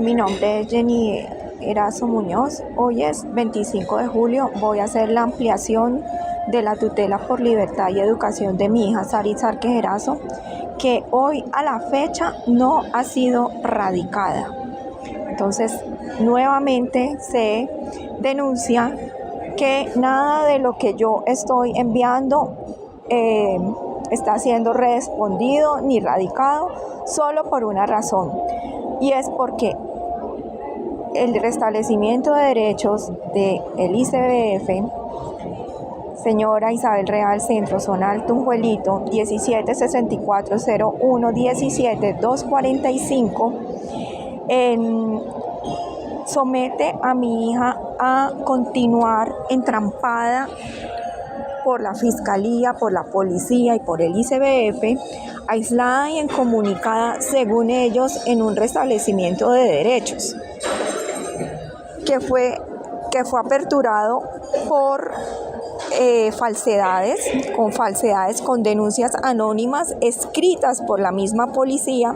Mi nombre es Jenny Erazo Muñoz. Hoy es 25 de julio. Voy a hacer la ampliación de la tutela por libertad y educación de mi hija Saris Arques Erazo, que hoy a la fecha no ha sido radicada. Entonces, nuevamente se denuncia que nada de lo que yo estoy enviando está siendo respondido ni radicado, solo por una razón, y es porque el restablecimiento de derechos del ICBF, señora Isabel Real, Centro Zonal Tunjuelito, 17640117-245, somete a mi hija a continuar entrampada por la Fiscalía, por la Policía y por el ICBF, aislada y incomunicada, según ellos, en un restablecimiento de derechos que fue aperturado por falsedades, con denuncias anónimas escritas por la misma policía,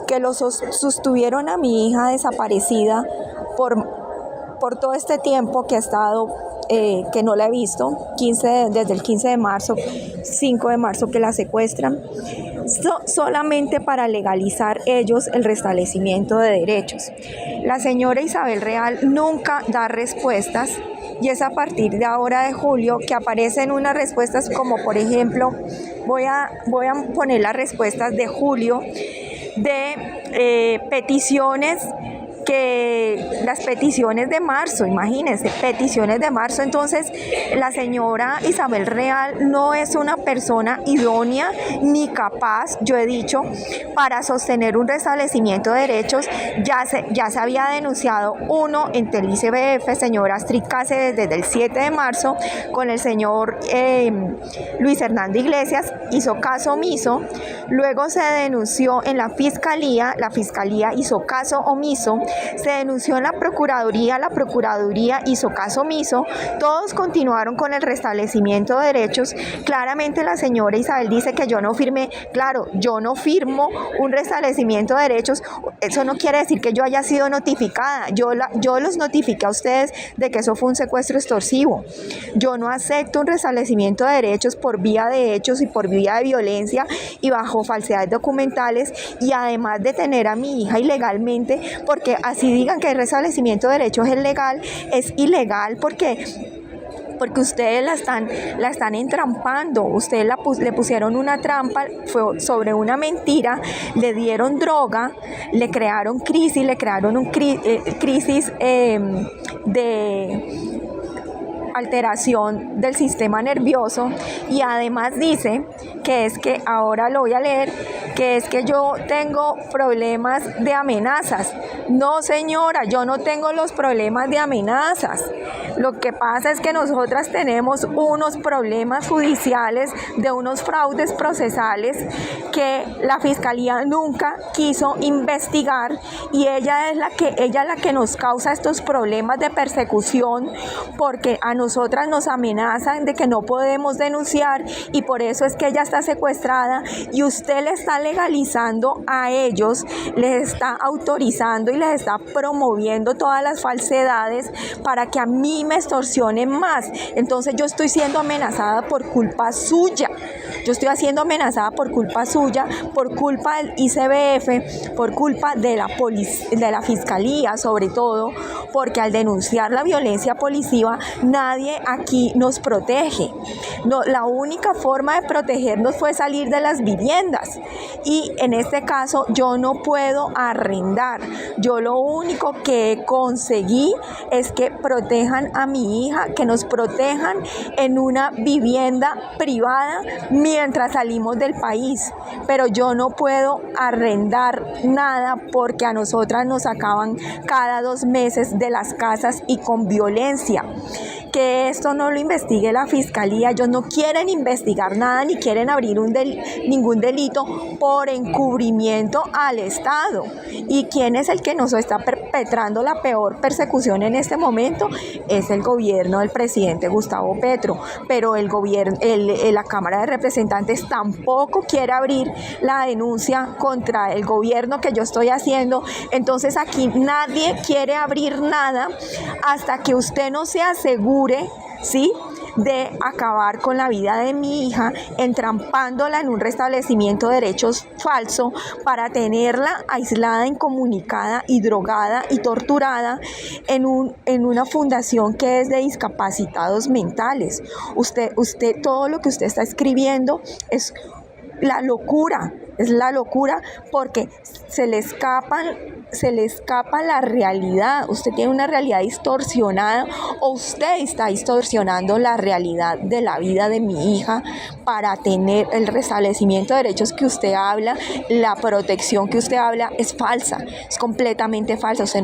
que lo sostuvieron a mi hija desaparecida por todo este tiempo que ha estado, que no la he visto, desde el 15 de marzo, 5 de marzo que la secuestran, solamente para legalizar ellos el restablecimiento de derechos. La señora Isabel Real nunca da respuestas, y es a partir de ahora de julio que aparecen unas respuestas, como por ejemplo, voy a poner las respuestas de julio de peticiones, que las peticiones de marzo, imagínense, peticiones de marzo. Entonces, la señora Isabel Real no es una persona idónea ni capaz, yo he dicho, para sostener un restablecimiento de derechos. Ya se había denunciado uno ante el ICBF, señor Astrid Cáceres, desde el 7 de marzo, con el señor Luis Hernando Iglesias, hizo caso omiso. Luego se denunció en la Fiscalía hizo caso omiso. Se denunció en la Procuraduría hizo caso omiso. Todos continuaron con el restablecimiento de derechos. Claramente la señora Isabel dice que yo no firmé. Claro, yo no firmo un restablecimiento de derechos. Eso no quiere decir que yo haya sido notificada. Yo los notifiqué a ustedes de que eso fue un secuestro extorsivo. Yo no acepto un restablecimiento de derechos por vía de hechos y por vía de violencia y bajo falsedades documentales, y además de tener a mi hija ilegalmente, porque así digan que el restablecimiento de derechos es legal, es ilegal porque ustedes la están entrampando. Ustedes le pusieron una trampa, fue sobre una mentira, le dieron droga, le crearon crisis, crisis de alteración del sistema nervioso, y además dice que es que, ahora lo voy a leer, que es que yo tengo problemas de amenazas. No, señora, yo no tengo los problemas de amenazas. Lo que pasa es que nosotras tenemos unos problemas judiciales de unos fraudes procesales que la Fiscalía nunca quiso investigar, y ella es la que nos causa estos problemas de persecución, porque a nosotras nos amenazan de que no podemos denunciar, y por eso es que ella está secuestrada, y usted le está legalizando a ellos, les está autorizando y les está promoviendo todas las falsedades para que a mí me extorsionen más. Entonces yo estoy siendo amenazada por culpa suya. Yo estoy siendo amenazada por culpa suya, por culpa del ICBF, por culpa de la Fiscalía, sobre todo, porque al denunciar la violencia policiva, nadie aquí nos protege. No, la única forma de protegernos fue salir de las viviendas, y en este caso yo no puedo arrendar. Yo lo único que conseguí es que protejan a mi hija, que nos protejan en una vivienda privada mientras salimos del país, pero yo no puedo arrendar nada porque a nosotras nos acaban cada 2 meses de las casas y con violencia. Que esto no lo investigue la fiscalía. Ellos no quieren investigar nada ni quieren abrir ningún delito por encubrimiento al Estado. ¿Y quién es el que nos está perpetrando la peor persecución en este momento? Es el gobierno del presidente Gustavo Petro. Pero la Cámara de Representantes tampoco quiere abrir la denuncia contra el gobierno que yo estoy haciendo. Entonces aquí nadie quiere abrir nada hasta que usted no se asegure, ¿sí?, de acabar con la vida de mi hija, entrampándola en un restablecimiento de derechos falso para tenerla aislada, incomunicada y drogada y torturada en una fundación que es de discapacitados mentales. Usted, todo lo que usted está escribiendo es la locura porque se le escapa la realidad. Usted tiene una realidad distorsionada o usted está distorsionando la realidad de la vida de mi hija para tener el restablecimiento de derechos que usted habla, la protección que usted habla es falsa, es completamente falsa. Usted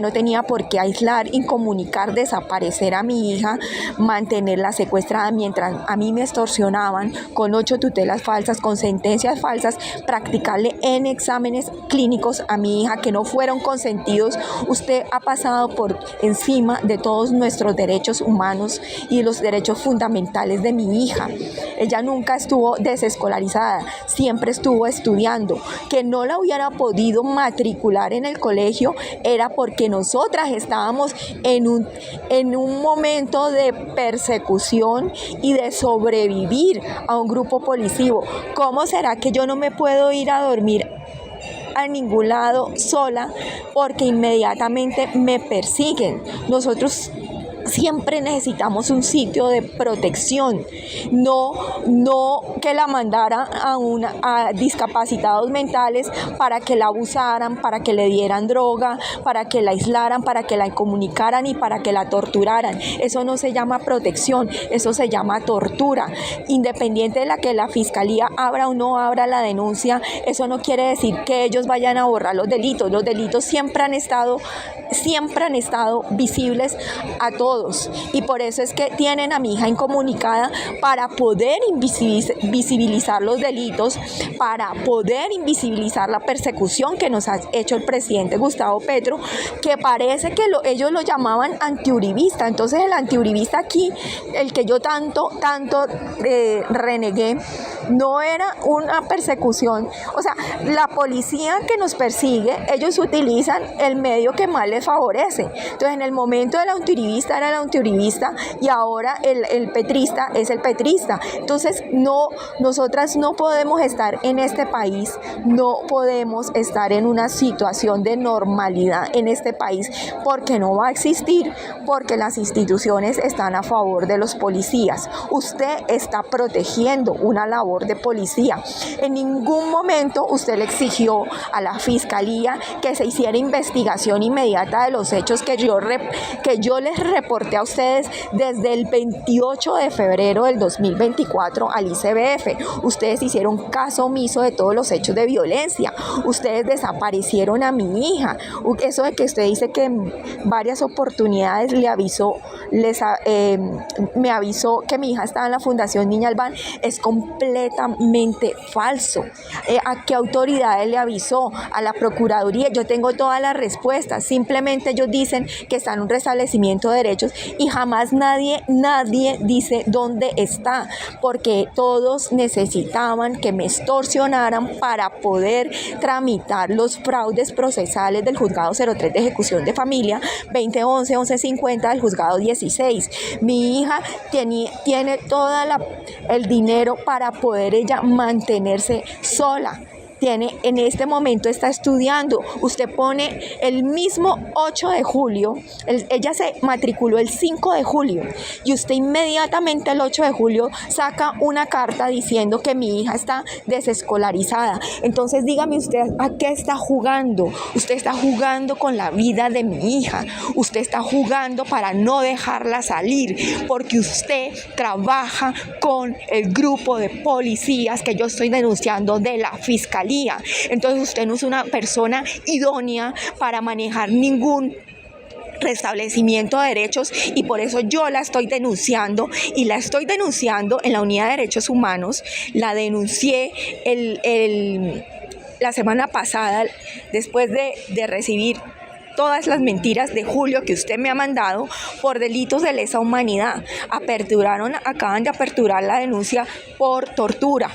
no tenía por qué aislar, incomunicar, desaparecer a mi hija, mantenerla secuestrada mientras a mí me extorsionaban con 8 tutelas falsas, con sentencias falsas, practicarle en exámenes clínicos a mi hija que no fueron consentidos. Usted ha pasado por encima de todos nuestros derechos humanos y los derechos fundamentales de mi hija. Ella nunca estuvo desescolarizada, siempre estuvo estudiando. Que no la hubiera podido matricular en el colegio era porque nosotras estábamos en un momento de persecución y de sobrevivir a un grupo policivo. ¿Cómo será que yo no me puedo ir a dormir a ningún lado sola porque inmediatamente me persiguen? Nosotros siempre necesitamos un sitio de protección, no que la mandara a discapacitados mentales para que la abusaran, para que le dieran droga, para que la aislaran, para que la incomunicaran y para que la torturaran. Eso no se llama protección, eso se llama tortura. Independiente de que la fiscalía abra o no abra la denuncia, eso no quiere decir que ellos vayan a borrar los delitos. Los delitos siempre han estado visibles a todos, y por eso es que tienen a mi hija incomunicada, para poder visibilizar los delitos, para poder invisibilizar la persecución que nos ha hecho el presidente Gustavo Petro, que parece que ellos lo llamaban antiuribista. Entonces el antiuribista aquí, el que yo tanto renegué, no era una persecución. O sea, la policía que nos persigue, ellos utilizan el medio que más les favorece. Entonces en el momento del antiuribista era el antiuribista y ahora el petrista es el petrista. Entonces nosotras no podemos estar en este país, no podemos estar en una situación de normalidad en este país, porque no va a existir, porque las instituciones están a favor de los policías. Usted está protegiendo una labor de policía. En ningún momento usted le exigió a la fiscalía que se hiciera investigación inmediata de los hechos que yo les reporté a ustedes desde el 28 de febrero del 2024 al ICBF. Ustedes hicieron caso omiso de todos los hechos de violencia. Ustedes desaparecieron a mi hija. Eso de que usted dice que en varias oportunidades me avisó que mi hija estaba en la Fundación Niña Albán, es completamente falso. ¿A qué autoridades le avisó? A la Procuraduría. Yo tengo todas las respuestas. Simplemente ellos dicen que está en un restablecimiento de derechos y jamás nadie dice dónde está, porque todos necesitaban que me extorsionaran para poder tramitar los fraudes procesales del Juzgado 03 de Ejecución de Familia, 2011, 1150 del Juzgado 16. Mi hija tiene todo el dinero para poder ella mantenerse sola. En este momento está estudiando. Usted pone el mismo 8 de julio, ella se matriculó el 5 de julio y usted inmediatamente el 8 de julio saca una carta diciendo que mi hija está desescolarizada. Entonces dígame usted, ¿a qué está jugando? Usted está jugando con la vida de mi hija. Usted está jugando para no dejarla salir, porque usted trabaja con el grupo de policías que yo estoy denunciando de la fiscalía. Entonces usted no es una persona idónea para manejar ningún restablecimiento de derechos, y por eso yo la estoy denunciando, y la estoy denunciando en la Unidad de Derechos Humanos. La denuncié la semana pasada después de recibir todas las mentiras de Julio que usted me ha mandado por delitos de lesa humanidad. Acaban de aperturar la denuncia por tortura.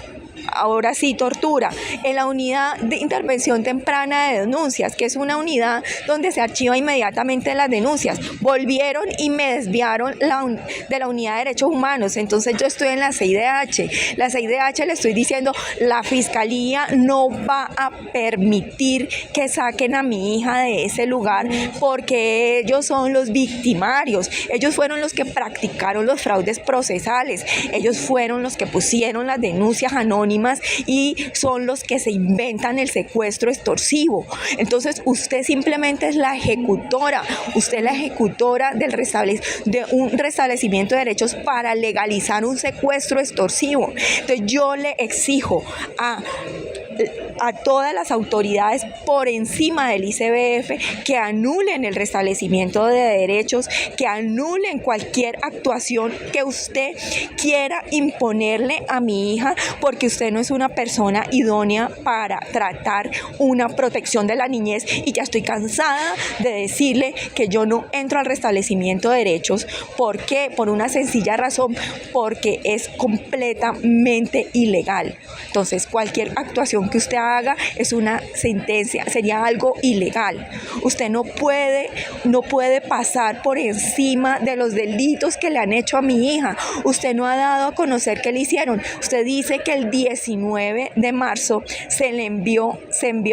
Ahora sí, tortura, en la unidad de intervención temprana de denuncias, que es una unidad donde se archiva inmediatamente las denuncias. Volvieron y me desviaron de la unidad de derechos humanos. Entonces yo estoy en la CIDH. La CIDH le estoy diciendo, la fiscalía no va a permitir que saquen a mi hija de ese lugar, porque ellos son los victimarios. Ellos fueron los que practicaron los fraudes procesales. Ellos fueron los que pusieron las denuncias anónimas y son los que se inventan el secuestro extorsivo. Entonces usted simplemente es la ejecutora, usted es la ejecutora de un restablecimiento de derechos para legalizar un secuestro extorsivo. Entonces yo le exijo a todas las autoridades por encima del ICBF que anulen el restablecimiento de derechos, que anulen cualquier actuación que usted quiera imponerle a mi hija, porque usted no es una persona idónea para tratar una protección de la niñez, y ya estoy cansada de decirle que yo no entro al restablecimiento de derechos. ¿Por qué? Por una sencilla razón, porque es completamente ilegal. Entonces cualquier actuación que usted haga es una sentencia, sería algo ilegal. Usted no puede pasar por encima de los delitos que le han hecho a mi hija. Usted no ha dado a conocer qué le hicieron. Usted dice que el 19 de marzo se envió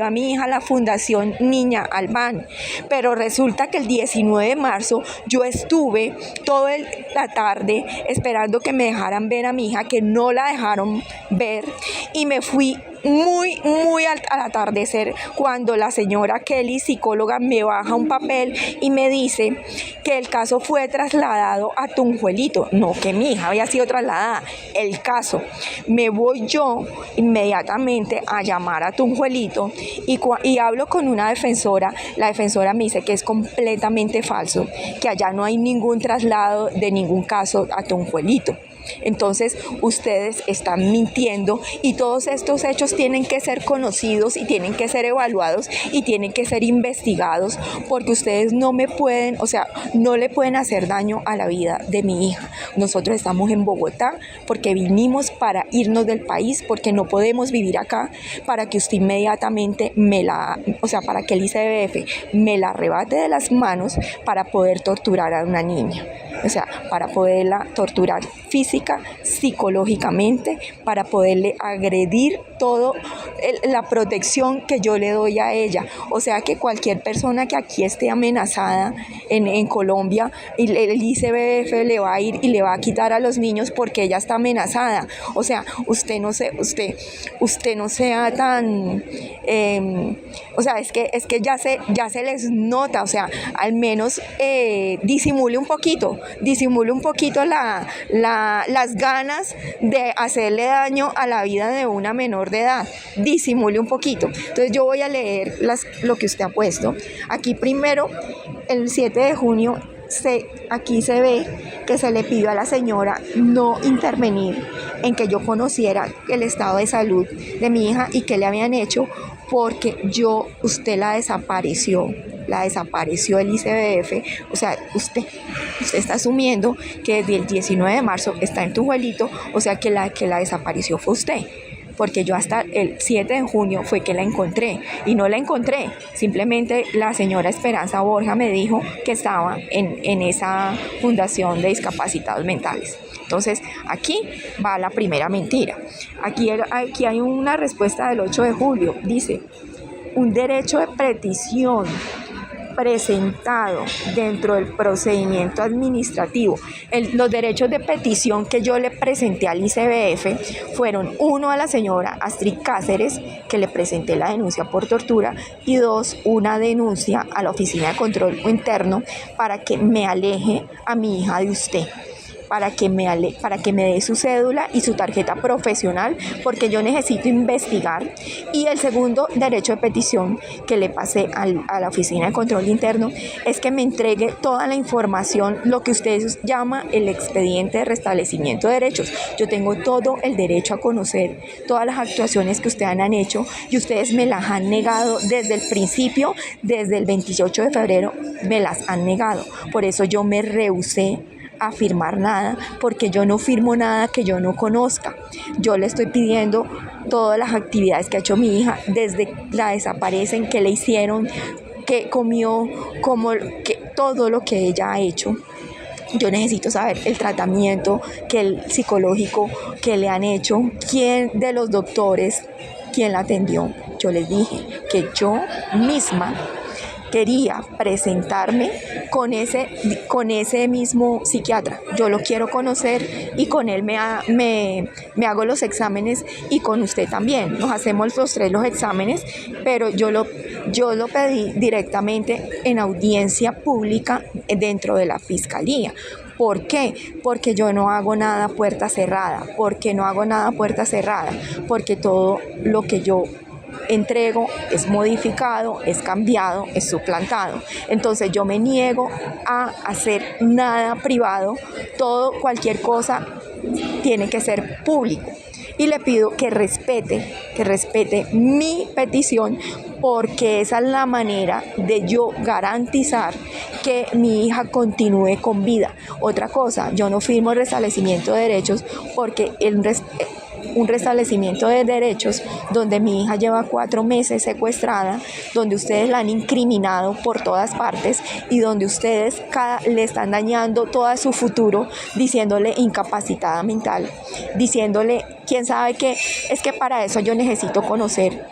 a mi hija a la Fundación Niña Albán, pero resulta que el 19 de marzo yo estuve toda la tarde esperando que me dejaran ver a mi hija, que no la dejaron ver, y me fui muy al atardecer, cuando la señora Kelly, psicóloga, me baja un papel y me dice que el caso fue trasladado a Tunjuelito. No, que mi hija había sido trasladada, el caso. Me voy yo inmediatamente a llamar a Tunjuelito y hablo con una defensora. La defensora me dice que es completamente falso, que allá no hay ningún traslado de ningún caso a Tunjuelito. Entonces ustedes están mintiendo, y todos estos hechos tienen que ser conocidos y tienen que ser evaluados y tienen que ser investigados, porque ustedes no le pueden hacer daño a la vida de mi hija. Nosotros estamos en Bogotá porque vinimos para irnos del país, porque no podemos vivir acá, para que usted inmediatamente para que el ICBF me la arrebate de las manos para poder torturar a una niña. Para poderla torturar física, psicológicamente, para poderle agredir todo la protección que yo le doy a ella. O sea, que cualquier persona que aquí esté amenazada en Colombia, el ICBF le va a ir y le va a quitar a los niños porque ella está amenazada. O sea, usted no sea tan... es que ya se les nota. O sea, al menos disimule un poquito las ganas de hacerle daño a la vida de una menor de edad. Disimule un poquito. Entonces yo voy a leer lo que usted ha puesto. Aquí primero, el 7 de junio, aquí se ve que se le pidió a la señora no intervenir en que yo conociera el estado de salud de mi hija y qué le habían hecho, porque usted la desapareció el ICBF. O sea, usted está asumiendo que desde el 19 de marzo está en Tunjuelito, o sea que la desapareció fue usted, porque yo hasta el 7 de junio fue que la encontré, y no la encontré, simplemente la señora Esperanza Borja me dijo que estaba en esa fundación de discapacitados mentales. Entonces aquí va la primera mentira. Aquí hay una respuesta del 8 de julio, dice: un derecho de petición presentado dentro del procedimiento administrativo. Los derechos de petición que yo le presenté al ICBF fueron: 1, a la señora Astrid Cáceres, que le presenté la denuncia por tortura, y 2, una denuncia a la Oficina de Control Interno para que me aleje a mi hija de usted, para que me dé su cédula y su tarjeta profesional, porque yo necesito investigar. Y el segundo derecho de petición que le pasé a la Oficina de Control Interno es que me entregue toda la información, lo que ustedes llaman el expediente de restablecimiento de derechos. Yo tengo todo el derecho a conocer todas las actuaciones que ustedes han hecho y ustedes me las han negado desde el principio, desde el 28 de febrero me las han negado. Por eso yo me rehusé a firmar nada, porque yo no firmo nada que yo no conozca. Yo le estoy pidiendo todas las actividades que ha hecho mi hija, desde la desaparecen, que le hicieron, que comió, todo lo que ella ha hecho. Yo necesito saber el tratamiento el psicológico que le han hecho, quién de los doctores, quién la atendió. Yo les dije que yo misma quería presentarme con ese mismo psiquiatra. Yo lo quiero conocer y con él me hago los exámenes, y con usted también. Nos hacemos los tres los exámenes, pero yo lo pedí directamente en audiencia pública dentro de la Fiscalía. ¿Por qué? Porque yo no hago nada a puerta cerrada. ¿Por qué no hago nada a puerta cerrada? Porque todo lo que yo entrego es modificado, es cambiado, es suplantado. Entonces yo me niego a hacer nada privado. Cualquier cosa tiene que ser público. Y le pido que respete mi petición, porque esa es la manera de yo garantizar que mi hija continúe con vida. Otra cosa, yo no firmo el restablecimiento de derechos, porque un restablecimiento de derechos donde mi hija lleva 4 meses secuestrada, donde ustedes la han incriminado por todas partes y donde ustedes le están dañando todo su futuro, diciéndole incapacitada mental, diciéndole quién sabe qué. Es que para eso yo necesito conocer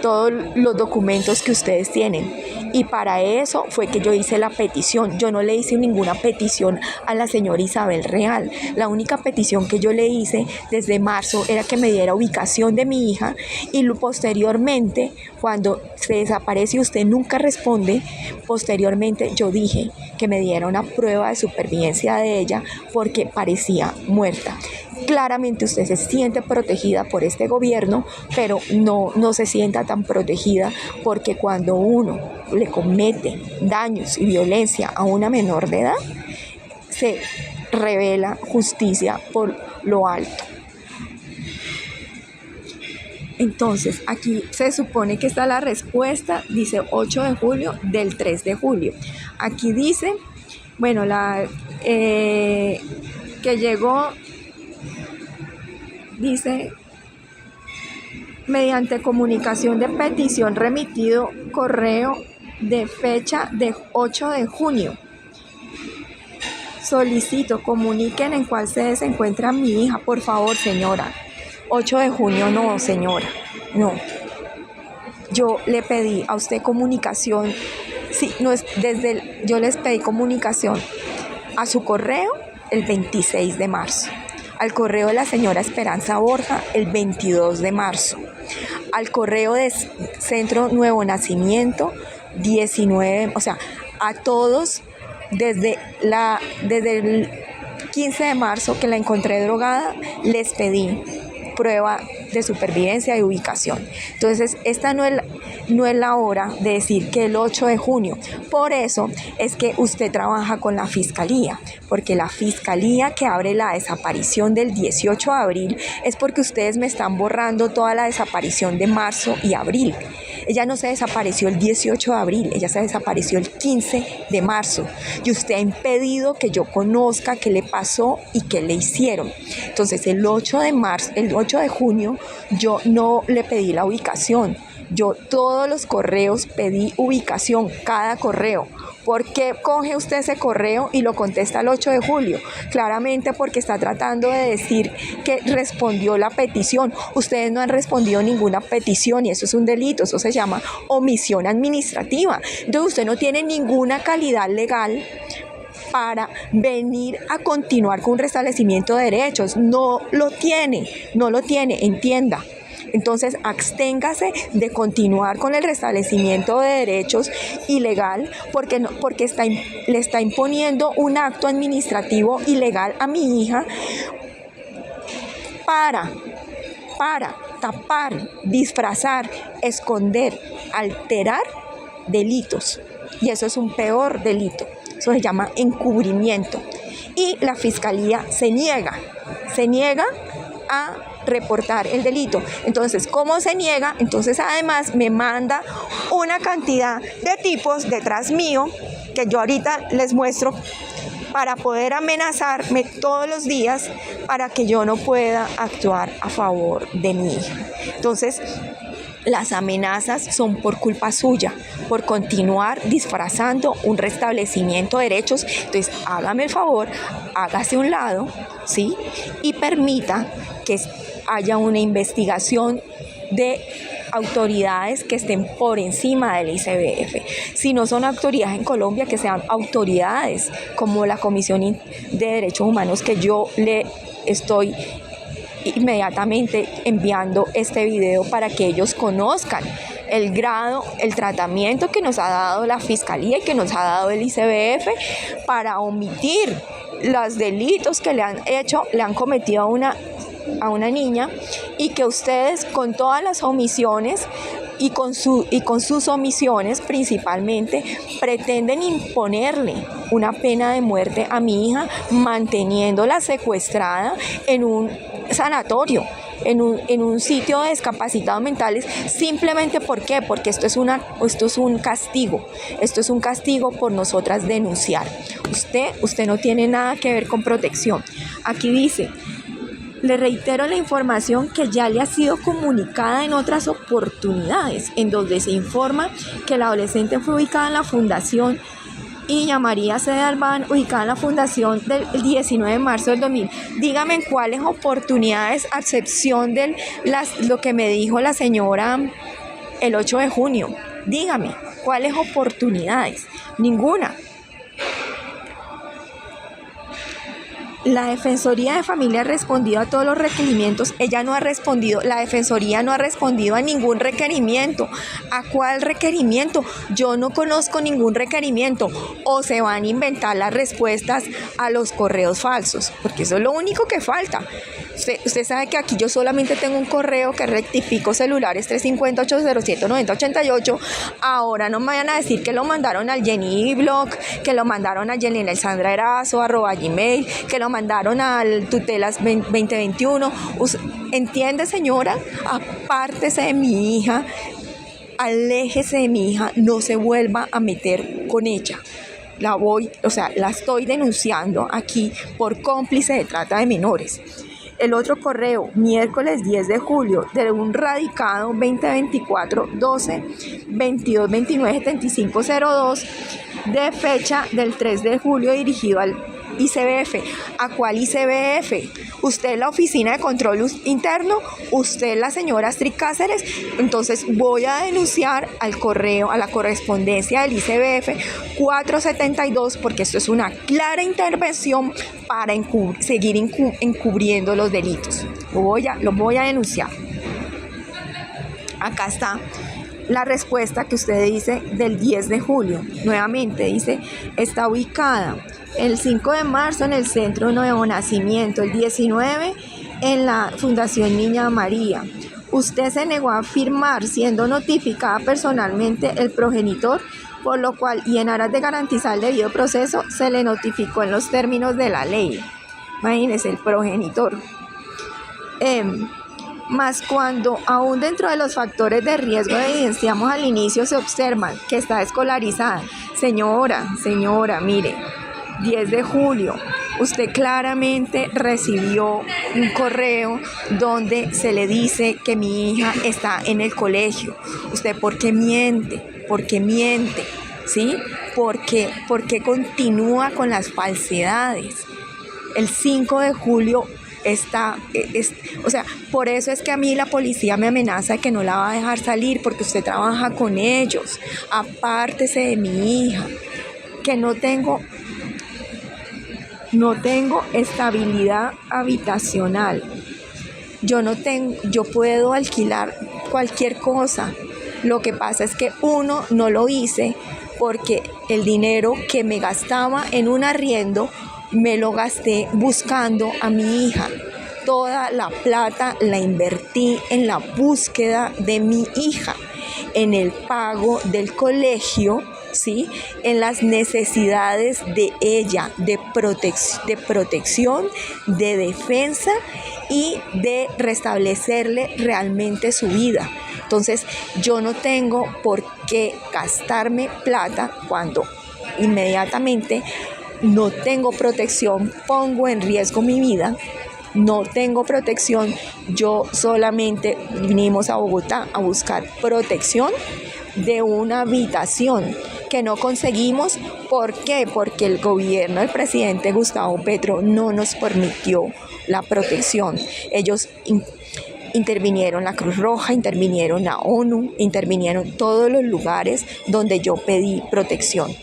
todos los documentos que ustedes tienen. Y para eso fue que yo hice la petición. Yo no le hice ninguna petición a la señora Isabel Real. La única petición que yo le hice desde marzo era que me diera ubicación de mi hija, y posteriormente, cuando se desaparece y usted nunca responde, posteriormente yo dije que me diera una prueba de supervivencia de ella, porque parecía muerta. Claramente usted se siente protegida por este gobierno, pero no se sienta tan protegida, porque cuando uno le comete daños y violencia a una menor de edad, se revela justicia por lo alto. Entonces, aquí se supone que está la respuesta, dice 8 de julio del 3 de julio. Aquí dice, bueno, que llegó, dice, mediante comunicación de petición remitido correo de fecha de 8 de junio. Solicito, comuniquen en cuál sede se encuentra mi hija, por favor, señora. 8 de junio no, señora, no. Yo le pedí a usted comunicación, sí, no es yo les pedí comunicación a su correo el 26 de marzo, al correo de la señora Esperanza Borja el 22 de marzo, al correo de Centro Nuevo Nacimiento 19, o sea, a todos desde el 15 de marzo que la encontré drogada, les pedí prueba de supervivencia y ubicación. Entonces, esta no es la hora de decir que el 8 de junio. Por eso es que usted trabaja con la Fiscalía, porque la Fiscalía que abre la desaparición del 18 de abril es porque ustedes me están borrando toda la desaparición de marzo y abril. Ella no se desapareció el 18 de abril, ella se desapareció el 15 de marzo. Y usted ha impedido que yo conozca qué le pasó y qué le hicieron. Entonces, el 8 de junio, yo no le pedí la ubicación. Yo todos los correos pedí ubicación, cada correo. ¿Por qué coge usted ese correo y lo contesta el 8 de julio? Claramente porque está tratando de decir que respondió la petición. Ustedes no han respondido ninguna petición y eso es un delito, eso se llama omisión administrativa. Entonces usted no tiene ninguna calidad legal para venir a continuar con un restablecimiento de derechos. No lo tiene, entienda. Entonces, absténgase de continuar con el restablecimiento de derechos ilegal porque le está imponiendo un acto administrativo ilegal a mi hija para tapar, disfrazar, esconder, alterar delitos. Y eso es un peor delito. Eso se llama encubrimiento. Y la Fiscalía se niega a reportar el delito. Entonces, ¿cómo se niega? Entonces, además, me manda una cantidad de tipos detrás mío, que yo ahorita les muestro, para poder amenazarme todos los días para que yo no pueda actuar a favor de mi hija. Entonces, las amenazas son por culpa suya, por continuar disfrazando un restablecimiento de derechos. Entonces, hágame el favor, hágase a un lado, ¿sí? Y permita que haya una investigación de autoridades que estén por encima del ICBF. Si no son autoridades en Colombia, que sean autoridades como la Comisión de Derechos Humanos, que yo le estoy inmediatamente enviando este video para que ellos conozcan el grado, el tratamiento que nos ha dado la Fiscalía y que nos ha dado el ICBF para omitir los delitos que le han cometido a una niña, y que ustedes, con todas las omisiones y con sus omisiones principalmente, pretenden imponerle una pena de muerte a mi hija, manteniéndola secuestrada en un sanatorio, en un sitio de discapacitados mentales. Simplemente, ¿por qué? Porque esto es un castigo. Esto es un castigo por nosotras denunciar. Usted no tiene nada que ver con protección. Aquí dice: le reitero la información que ya le ha sido comunicada en otras oportunidades, en donde se informa que la adolescente fue ubicada en la Fundación Iña María C. Albán, ubicada en la Fundación del 19 de marzo del 2000. Dígame en cuáles oportunidades, a excepción de lo que me dijo la señora el 8 de junio. Dígame, ¿cuáles oportunidades? Ninguna. La Defensoría de Familia ha respondido a todos los requerimientos. Ella no ha respondido, la Defensoría no ha respondido a ningún requerimiento. ¿A cuál requerimiento? Yo no conozco ningún requerimiento. O se van a inventar las respuestas a los correos falsos, porque eso es lo único que falta. Usted sabe que aquí yo solamente tengo un correo que rectifico celulares 350-807-9088. Ahora no me vayan a decir que lo mandaron al Jenny Blog, que lo mandaron a Jenny Alexandra Erazo, @gmail, que lo mandaron al Tutelas 2021. ¿Entiende, señora? Apártese de mi hija, aléjese de mi hija, no se vuelva a meter con ella. La estoy denunciando aquí por cómplice de trata de menores. El otro correo, miércoles 10 de julio, de un radicado 2024-12-22-29-7502, de fecha del 3 de julio, dirigido al ICBF. ¿A cuál ICBF? Usted es la Oficina de Control Interno, usted es la señora Astrid Cáceres. Entonces voy a denunciar al correo, a la correspondencia del ICBF 472, porque esto es una clara intervención para seguir encubriendo los delitos. Lo voy a denunciar. Acá está la respuesta que usted dice del 10 de julio. Nuevamente dice: está ubicada el 5 de marzo en el Centro de Nuevo Nacimiento, el 19 en la Fundación Niña María. Usted se negó a firmar, siendo notificada personalmente el progenitor, por lo cual, y en aras de garantizar el debido proceso, se le notificó en los términos de la ley. Imagínese, el progenitor. Más cuando, aún dentro de los factores de riesgo que evidenciamos al inicio, se observan que está escolarizada. Señora, mire, 10 de julio, usted claramente recibió un correo donde se le dice que mi hija está en el colegio. ¿Usted por qué miente? ¿Por qué miente? ¿Sí? ¿Por qué continúa con las falsedades? El 5 de julio por eso es que a mí la policía me amenaza que no la va a dejar salir, porque usted trabaja con ellos. Apártese de mi hija, que no tengo estabilidad habitacional. yo puedo alquilar cualquier cosa. Lo que pasa es que uno, no lo hice porque el dinero que me gastaba en un arriendo me lo gasté buscando a mi hija. Toda la plata la invertí en la búsqueda de mi hija, en el pago del colegio, ¿sí? En las necesidades de ella, de protección, de defensa y de restablecerle realmente su vida. Entonces, yo no tengo por qué gastarme plata cuando inmediatamente no tengo protección, pongo en riesgo mi vida. No tengo protección, yo solamente vinimos a Bogotá a buscar protección de una habitación que no conseguimos. ¿Por qué? Porque el gobierno del presidente Gustavo Petro no nos permitió la protección. Ellos intervinieron la Cruz Roja, intervinieron la ONU, intervinieron todos los lugares donde yo pedí protección.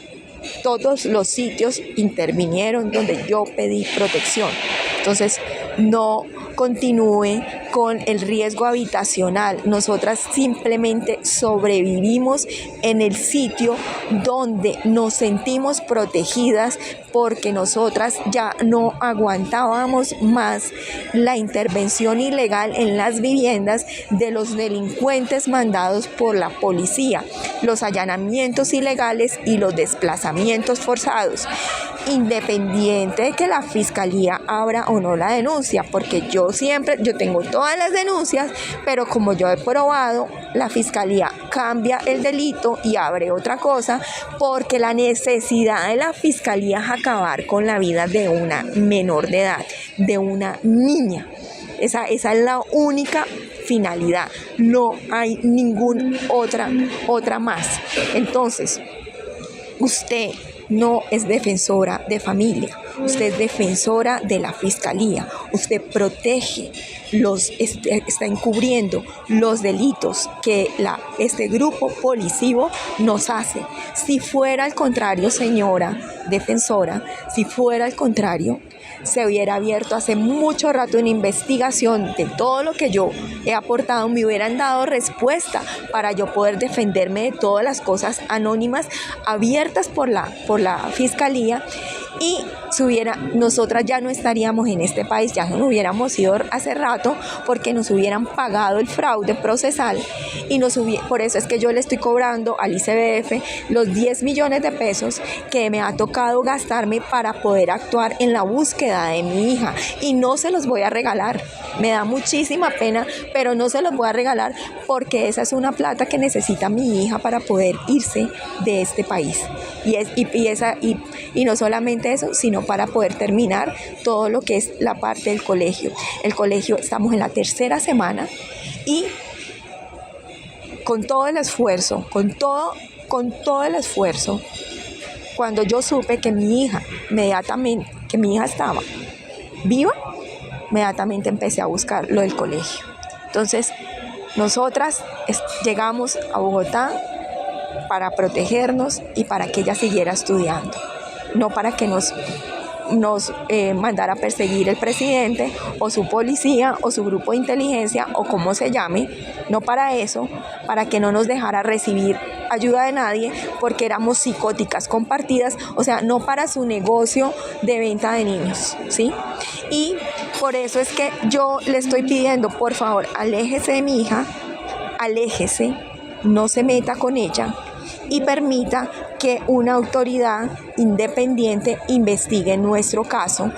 Todos los sitios intervinieron donde yo pedí protección. Entonces, no continúe con el riesgo habitacional. Nosotras simplemente sobrevivimos en el sitio donde nos sentimos protegidas porque nosotras ya no aguantábamos más la intervención ilegal en las viviendas de los delincuentes mandados por la policía, los allanamientos ilegales y los desplazamientos forzados, independiente de que la fiscalía abra o no la denuncia, porque yo tengo todas las denuncias, pero como yo he probado, la fiscalía cambia el delito y abre otra cosa, porque la necesidad de la fiscalía es acabar con la vida de una menor de edad, de una niña. Esa es la única finalidad, no hay ninguna otra más. Entonces, usted no es defensora de familia, usted es defensora de la fiscalía, usted protege, está encubriendo los delitos que este grupo policivo nos hace. Si fuera al contrario, señora defensora, si fuera al contrario, se hubiera abierto hace mucho rato una investigación de todo lo que yo he aportado, me hubieran dado respuesta para yo poder defenderme de todas las cosas anónimas abiertas por la fiscalía, y nosotras ya no estaríamos en este país, ya no hubiéramos ido hace rato, porque nos hubieran pagado el fraude procesal y por eso es que yo le estoy cobrando al ICBF los 10 millones de pesos que me ha tocado gastarme para poder actuar en la búsqueda de mi hija, y no se los voy a regalar. Me da muchísima pena, pero no se los voy a regalar porque esa es una plata que necesita mi hija para poder irse de este país. Y no solamente eso, sino para poder terminar todo lo que es la parte del colegio. El colegio, estamos en la tercera semana y con todo el esfuerzo, cuando yo supe que mi hija estaba viva, inmediatamente empecé a buscar lo del colegio. Entonces, nosotras llegamos a Bogotá para protegernos y para que ella siguiera estudiando, no para que nos mandara a perseguir el presidente o su policía o su grupo de inteligencia o como se llame, no para eso, para que no nos dejara recibir ayuda de nadie porque éramos psicóticas compartidas, o sea, no para su negocio de venta de niños, ¿sí? Y por eso es que yo le estoy pidiendo, por favor, aléjese de mi hija, aléjese, no se meta con ella y permita que una autoridad independiente investigue nuestro caso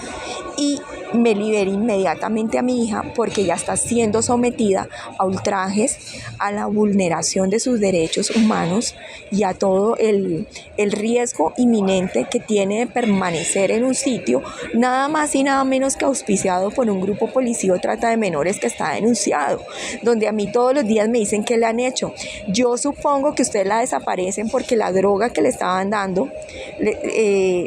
y me libere inmediatamente a mi hija, porque ella está siendo sometida a ultrajes, a la vulneración de sus derechos humanos y a todo el riesgo inminente que tiene de permanecer en un sitio nada más y nada menos que auspiciado por un grupo policío de trata de menores que está denunciado, donde a mí todos los días me dicen que le han hecho. Yo supongo que ustedes la desaparecen porque la droga que le estaban dando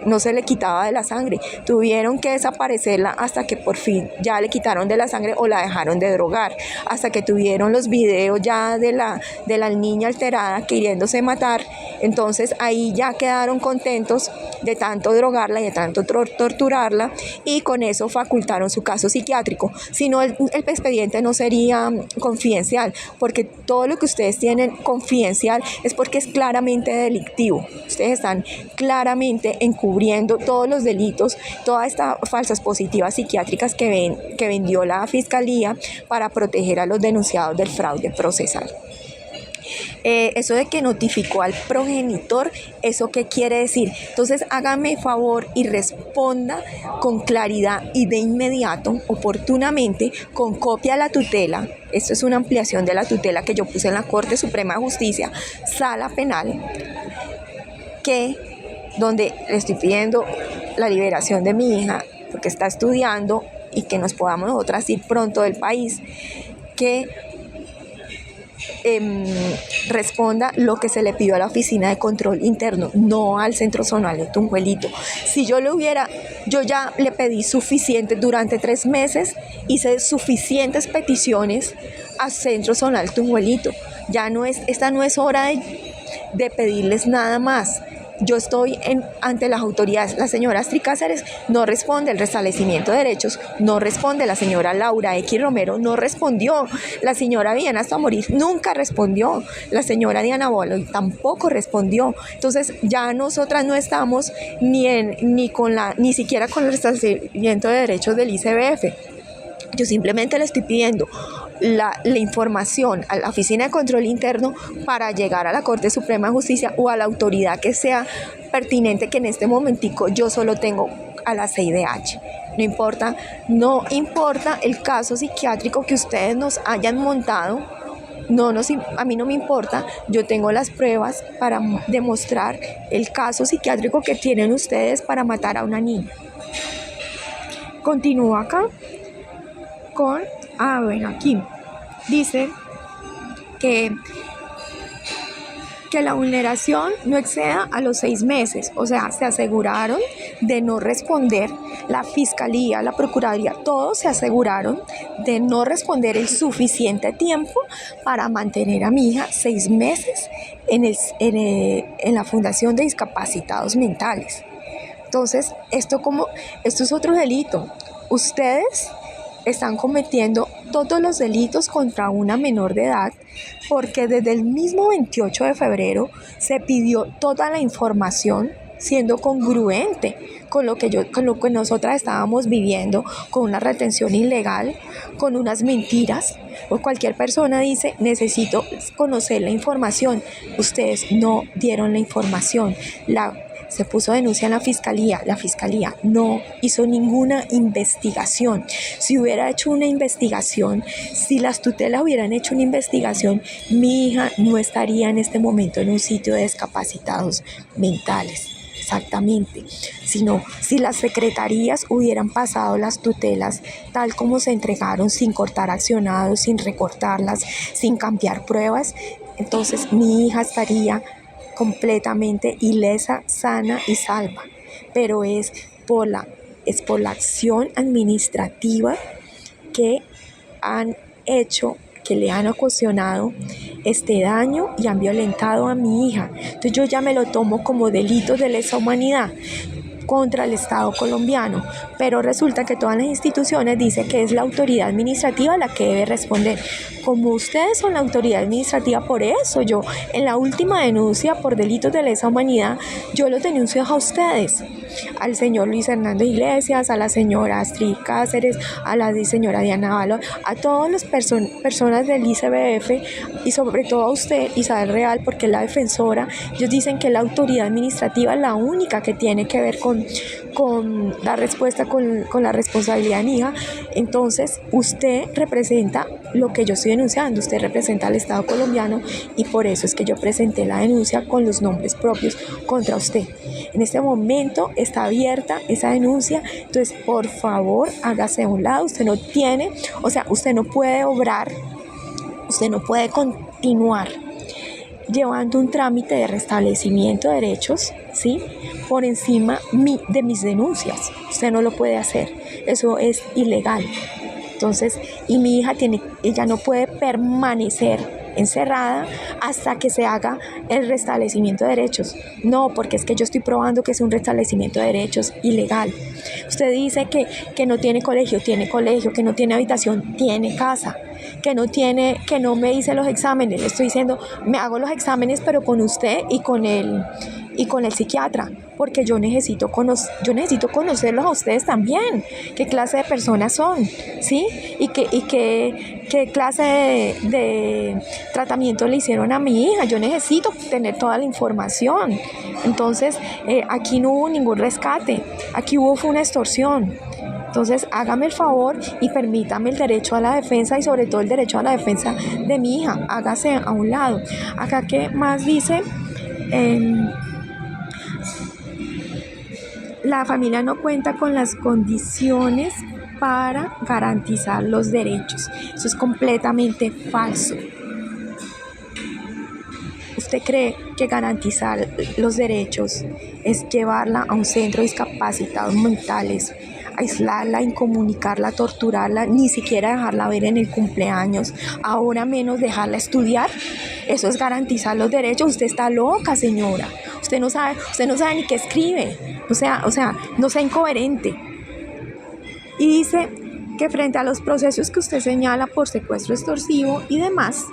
no se le quitaba de la sangre, tuvieron que desaparecerla hasta hasta que por fin ya le quitaron de la sangre o la dejaron de drogar, hasta que tuvieron los videos ya de la niña alterada queriéndose matar. Entonces ahí ya quedaron contentos de tanto drogarla y de tanto torturarla, y con eso facultaron su caso psiquiátrico. Si no, el expediente no sería confidencial, porque todo lo que ustedes tienen confidencial es porque es claramente delictivo. Ustedes están claramente encubriendo todos los delitos, todas estas falsas positivas psiquiátricas que vendió la Fiscalía para proteger a los denunciados del fraude procesal. Eso de que notificó al progenitor, ¿eso qué quiere decir? Entonces hágame favor y responda con claridad y de inmediato, oportunamente, con copia de la tutela. Esto es una ampliación de la tutela que yo puse en la Corte Suprema de Justicia, Sala Penal, donde le estoy pidiendo la liberación de mi hija porque está estudiando y que nos podamos nosotras ir pronto del país, que responda lo que se le pidió a la Oficina de Control Interno, no al Centro Zonal de Tunjuelito. Si yo ya le pedí suficiente durante 3 meses, hice suficientes peticiones al Centro Zonal Tunjuelito. Esta no es hora de pedirles nada más. Yo estoy ante las autoridades. La señora Astrid Cáceres no responde, el restablecimiento de derechos no responde, la señora Laura X Romero no respondió, la señora Diana hasta morir nunca respondió, la señora Diana Boloy tampoco respondió. Entonces ya nosotras no estamos ni siquiera con el restablecimiento de derechos del ICBF. Yo simplemente le estoy pidiendo la información a la Oficina de Control Interno para llegar a la Corte Suprema de Justicia o a la autoridad que sea pertinente, que en este momentico yo solo tengo a la CIDH. No importa el caso psiquiátrico que ustedes nos hayan montado, a mí no me importa. Yo tengo las pruebas para demostrar el caso psiquiátrico que tienen ustedes para matar a una niña. Continúo acá aquí dice que la vulneración no exceda a los 6 meses, o sea, se aseguraron de no responder, la Fiscalía, la Procuraduría, todos se aseguraron de no responder el suficiente tiempo para mantener a mi hija 6 meses en la Fundación de Discapacitados Mentales. Entonces, esto es otro delito. Ustedes están cometiendo todos los delitos contra una menor de edad, porque desde el mismo 28 de febrero se pidió toda la información siendo congruente con lo que nosotras estábamos viviendo, con una retención ilegal, con unas mentiras. O cualquier persona dice, necesito conocer la información. Ustedes no dieron la información. Se puso denuncia en la Fiscalía no hizo ninguna investigación. Si hubiera hecho una investigación, si las tutelas hubieran hecho una investigación, mi hija no estaría en este momento en un sitio de discapacitados mentales. Exactamente, sino si las secretarías hubieran pasado las tutelas tal como se entregaron, sin cortar accionados, sin recortarlas, sin cambiar pruebas, entonces mi hija estaría completamente ilesa, sana y salva. Pero es por la acción administrativa que han hecho, que le han ocasionado este daño y han violentado a mi hija. Entonces yo ya me lo tomo como delitos de lesa humanidad contra el Estado colombiano, pero resulta que todas las instituciones dicen que es la autoridad administrativa la que debe responder. Como ustedes son la autoridad administrativa, por eso yo en la última denuncia por delitos de lesa humanidad, yo los denuncio a ustedes, al señor Luis Hernando Iglesias, a la señora Astrid Cáceres, a la señora Diana Baloy, a todas las personas del ICBF y sobre todo a usted, Isabel Real, porque es la defensora. Ellos dicen que la autoridad administrativa es la única que tiene que ver con la respuesta, con la responsabilidad de mi hija. Entonces usted representa lo que yo estoy denunciando, usted representa al Estado colombiano, y por eso es que yo presenté la denuncia con los nombres propios contra usted. En este momento está abierta esa denuncia, entonces por favor hágase a un lado. Usted no puede obrar, usted no puede continuar llevando un trámite de restablecimiento de derechos, ¿sí? Por encima de mis denuncias. Usted no lo puede hacer, eso es ilegal. Entonces, y mi hija ella no puede permanecer encerrada hasta que se haga el restablecimiento de derechos. No, porque es que yo estoy probando que es un restablecimiento de derechos ilegal. Usted dice que no tiene colegio, que no tiene habitación, tiene casa, que no me hice los exámenes. Le estoy diciendo, me hago los exámenes, pero con usted y con el psiquiatra, porque yo necesito conocerlos a ustedes también, qué clase de personas son, ¿sí? Y qué clase de tratamiento le hicieron a mi hija. Yo necesito tener toda la información. Entonces, aquí no hubo ningún rescate, aquí fue una extorsión. Entonces, hágame el favor y permítame el derecho a la defensa y sobre todo el derecho a la defensa de mi hija. Hágase a un lado. Acá, ¿qué más dice? La familia no cuenta con las condiciones para garantizar los derechos. Eso es completamente falso. ¿Usted cree que garantizar los derechos es llevarla a un centro de discapacitados mentales, aislarla, incomunicarla, torturarla, ni siquiera dejarla ver en el cumpleaños, ahora menos dejarla estudiar? Eso es garantizar los derechos. Usted está loca, señora. Usted no sabe ni qué escribe. O sea, no sea incoherente. Y dice que frente a los procesos que usted señala por secuestro extorsivo y demás,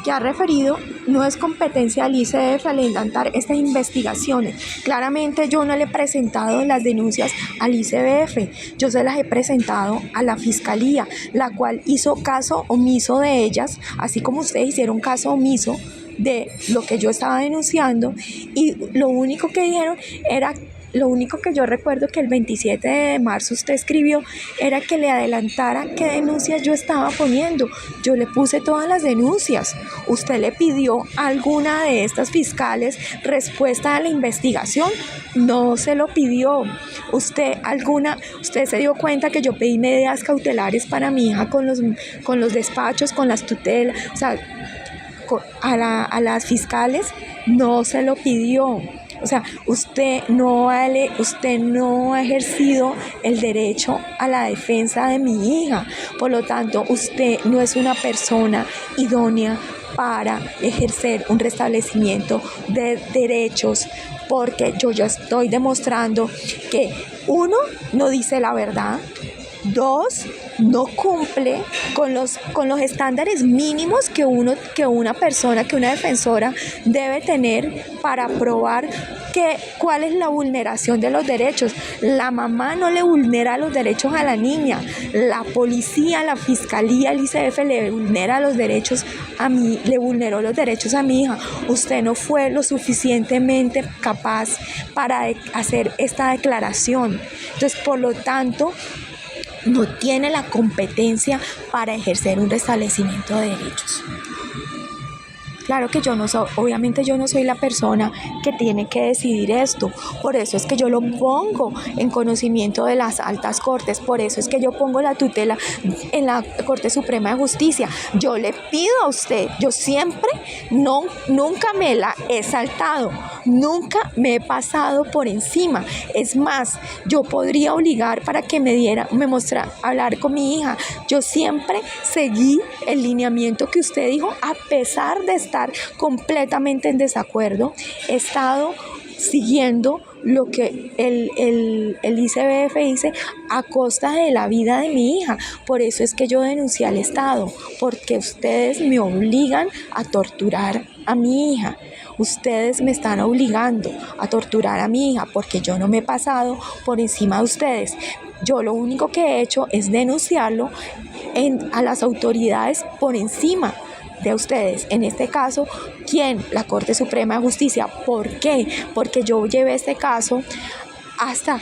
que ha referido, no es competencia del ICBF adelantar estas investigaciones. Claramente yo no le he presentado las denuncias al ICBF, yo se las he presentado a la Fiscalía, la cual hizo caso omiso de ellas, así como ustedes hicieron caso omiso de lo que yo estaba denunciando, y lo único que dijeron era... Lo único que yo recuerdo que el 27 de marzo usted escribió era que le adelantara qué denuncias yo estaba poniendo. Yo le puse todas las denuncias. Usted le pidió a alguna de estas fiscales respuesta a la investigación. No se lo pidió. Usted se dio cuenta que yo pedí medidas cautelares para mi hija con los despachos, con las tutelas, o sea, a las fiscales no se lo pidió. O sea, usted no ha ejercido el derecho a la defensa de mi hija. Por lo tanto, usted no es una persona idónea para ejercer un restablecimiento de derechos, porque yo ya estoy demostrando que, 1, no dice la verdad, 2, no cumple con los estándares mínimos que una defensora debe tener para probar cuál es la vulneración de los derechos. La mamá no le vulnera los derechos a la niña, la policía, la fiscalía, el ICF le vulnera los derechos le vulneró los derechos a mi hija. Usted no fue lo suficientemente capaz para hacer esta declaración. Entonces, por lo tanto, no tiene la competencia para ejercer un restablecimiento de derechos. Claro que obviamente yo no soy la persona que tiene que decidir esto. Por eso es que yo lo pongo en conocimiento de las altas cortes. Por eso es que yo pongo la tutela en la Corte Suprema de Justicia. Yo le pido a usted, yo siempre, nunca me la he saltado. Nunca me he pasado por encima. Es más, yo podría obligar para que hablar con mi hija. Yo siempre seguí el lineamiento que usted dijo, a pesar de estar completamente en desacuerdo. He estado siguiendo lo que el ICBF dice a costa de la vida de mi hija. Por eso es que yo denuncié al Estado, porque ustedes me obligan a torturar a mi hija. Ustedes me están obligando a torturar a mi hija porque yo no me he pasado por encima de ustedes. Yo lo único que he hecho es denunciarlo a las autoridades por encima de ustedes. En este caso, ¿quién? La Corte Suprema de Justicia. ¿Por qué? Porque yo llevé este caso hasta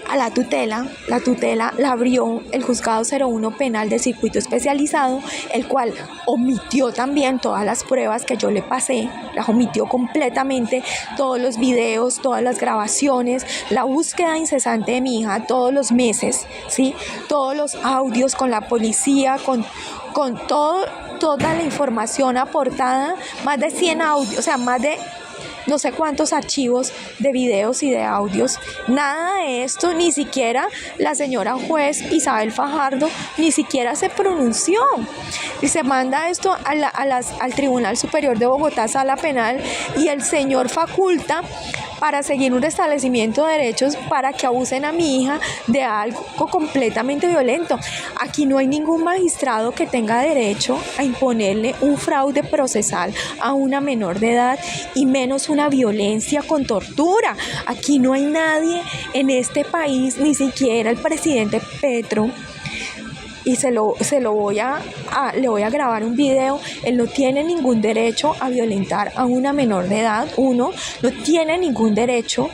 a la tutela. La tutela la abrió el Juzgado 01 Penal del Circuito Especializado, el cual omitió también todas las pruebas que yo le pasé, las omitió completamente, todos los videos, todas las grabaciones, la búsqueda incesante de mi hija todos los meses, ¿sí? Todos los audios con la policía, con todo toda la información aportada, más de 100 audios, o sea, más de no sé cuántos archivos de videos y de audios. Nada de esto, ni siquiera la señora juez Isabel Fajardo, ni siquiera se pronunció. Y se manda esto al Tribunal Superior de Bogotá, Sala Penal, y el señor faculta para seguir un restablecimiento de derechos para que abusen a mi hija de algo completamente violento. Aquí no hay ningún magistrado que tenga derecho a imponerle un fraude procesal a una menor de edad y menos una violencia con tortura. Aquí no hay nadie en este país, ni siquiera el presidente Petro. Y le voy a grabar un video. Él no tiene ningún derecho a violentar a una menor de edad. Uno, no tiene ningún derecho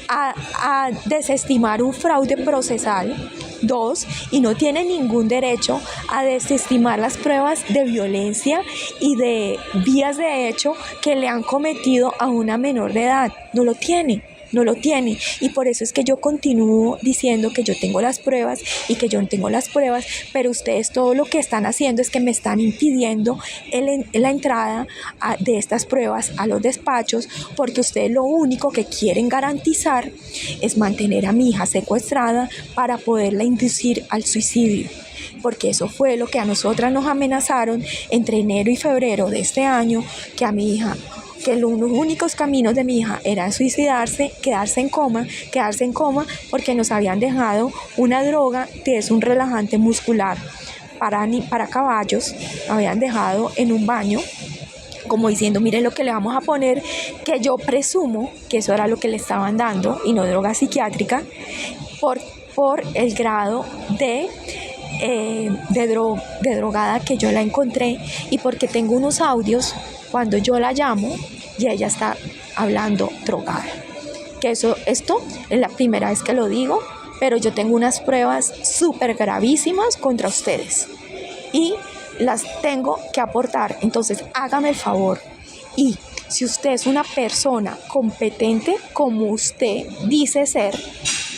a desestimar un fraude procesal. Dos, y no tiene ningún derecho a desestimar las pruebas de violencia y de vías de hecho que le han cometido a una menor de edad. No lo tiene. Y por eso es que yo continúo diciendo que yo tengo las pruebas y que yo no tengo las pruebas, pero ustedes todo lo que están haciendo es que me están impidiendo la entrada de estas pruebas a los despachos, porque ustedes lo único que quieren garantizar es mantener a mi hija secuestrada para poderla inducir al suicidio. Porque eso fue lo que a nosotras nos amenazaron entre enero y febrero de este año, que a mi hija, que los únicos caminos de mi hija eran suicidarse, quedarse en coma, porque nos habían dejado una droga que es un relajante muscular para caballos, habían dejado en un baño, como diciendo, miren lo que le vamos a poner, que yo presumo que eso era lo que le estaban dando y no droga psiquiátrica, por el grado de drogada que yo la encontré, y porque tengo unos audios cuando yo la llamo y ella está hablando drogada. Que esto es la primera vez que lo digo, pero yo tengo unas pruebas súper gravísimas contra ustedes y las tengo que aportar. Entonces hágame el favor, y si usted es una persona competente como usted dice ser,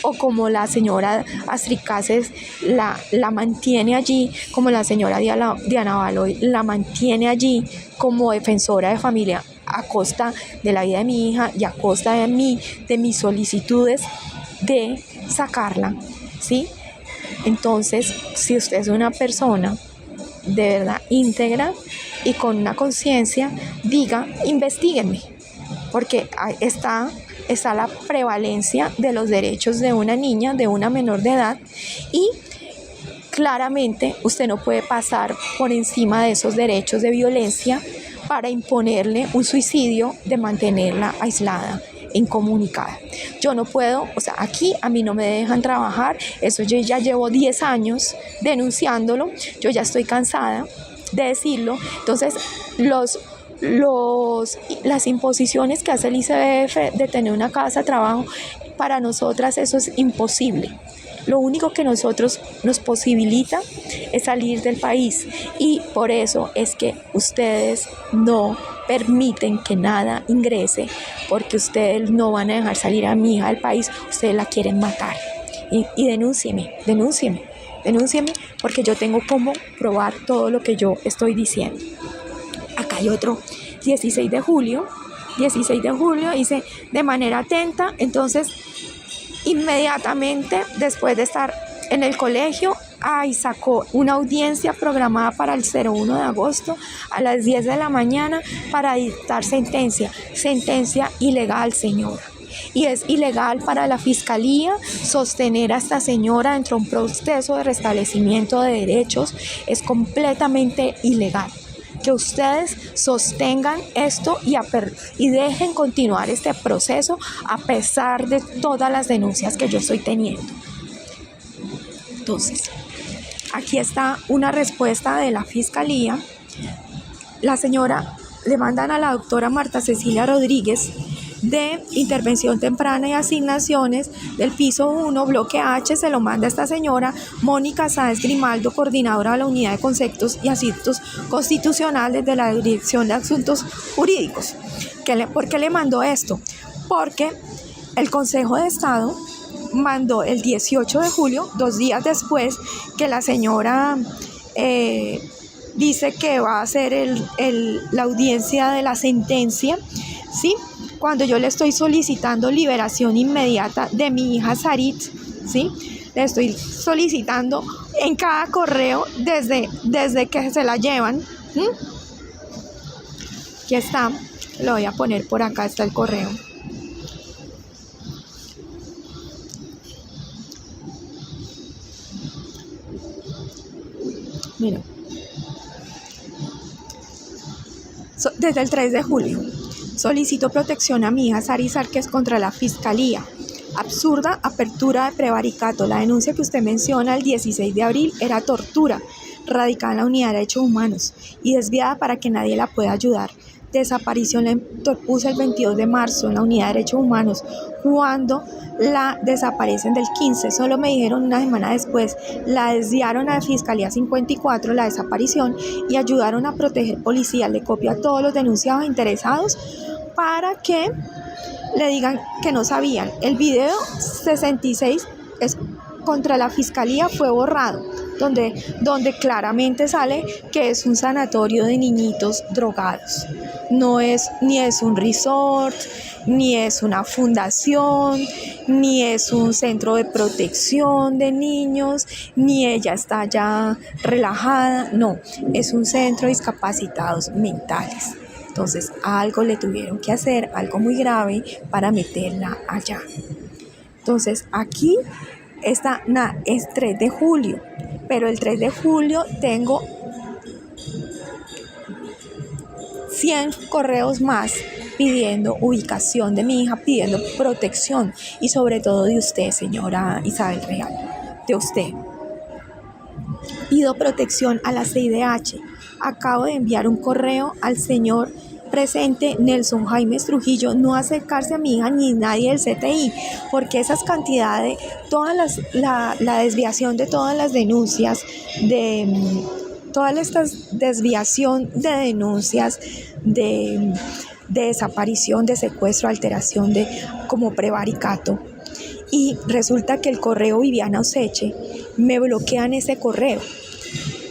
o como la señora Astrid Cáceres la mantiene allí, como la señora Diana Baloy la mantiene allí como defensora de familia a costa de la vida de mi hija y a costa de mis solicitudes de sacarla, ¿sí? Entonces, si usted es una persona de verdad íntegra y con una conciencia, diga, investíguenme, porque está la prevalencia de los derechos de una niña, de una menor de edad, y claramente usted no puede pasar por encima de esos derechos de violencia para imponerle un suicidio de mantenerla aislada, incomunicada. Yo no puedo, aquí a mí no me dejan trabajar, eso yo ya llevo 10 años denunciándolo, yo ya estoy cansada de decirlo. Entonces las imposiciones que hace el ICBF de tener una casa de trabajo, para nosotras eso es imposible. Lo único que nos posibilita es salir del país, y por eso es que ustedes no permiten que nada ingrese, porque ustedes no van a dejar salir a mi hija del país, ustedes la quieren matar. Y denúncieme, porque yo tengo cómo probar todo lo que yo estoy diciendo. Acá hay otro, 16 de julio, dice, de manera atenta. Entonces, inmediatamente después de estar en el colegio, sacó una audiencia programada para el 01 de agosto a las 10 de la mañana para dictar sentencia ilegal, señora. Y es ilegal para la Fiscalía sostener a esta señora dentro de un proceso de restablecimiento de derechos. Es completamente ilegal que ustedes sostengan esto y dejen continuar este proceso a pesar de todas las denuncias que yo estoy teniendo. Entonces, aquí está una respuesta de la Fiscalía. La señora le mandan a la doctora Marta Cecilia Rodríguez, de Intervención Temprana y Asignaciones del piso 1, bloque H, se lo manda a esta señora Mónica Sáenz Grimaldo, coordinadora de la Unidad de Conceptos y Asuntos Constitucionales de la Dirección de Asuntos Jurídicos. ¿Por qué le mandó esto? Porque el Consejo de Estado mandó el 18 de julio, 2 días después que la señora dice que va a hacer la audiencia de la sentencia, ¿sí? Cuando yo le estoy solicitando liberación inmediata de mi hija Sarit, ¿sí? Le estoy solicitando en cada correo desde que se la llevan. Aquí está, lo voy a poner por acá, está el correo. Mira. Desde el 3 de julio. Solicito protección a mi hija Sari Sarkis contra la Fiscalía. Absurda apertura de prevaricato. La denuncia que usted menciona el 16 de abril era tortura, radicada en la Unidad de Derechos Humanos y desviada para que nadie la pueda ayudar. Desaparición la interpuse el 22 de marzo en la Unidad de Derechos Humanos, cuando la desaparecen del 15. Solo me dijeron una semana después, la desviaron a la Fiscalía 54, la desaparición, y ayudaron a proteger policías. Le copio a todos los denunciados e interesados para que le digan que no sabían. El video 66 es contra la Fiscalía, fue borrado, donde claramente sale que es un sanatorio de niñitos drogados. No es, ni es un resort, ni es una fundación, ni es un centro de protección de niños, ni ella está ya relajada. No, es un centro de discapacitados mentales. Entonces algo le tuvieron que hacer, algo muy grave, para meterla allá. Entonces aquí está, es 3 de julio, pero el 3 de julio tengo 100 correos más pidiendo ubicación de mi hija, pidiendo protección, y sobre todo de usted, señora Isabel Real, de usted. Pido protección a la CIDH. Acabo de enviar un correo al señor presente Nelson Jaime Trujillo, no acercarse a mi hija ni nadie del CTI, porque esas cantidades, la desviación de todas las denuncias, toda esta desviación de denuncias de desaparición, de secuestro, alteración, como prevaricato, y resulta que el correo Viviana Oseche me bloquean ese correo.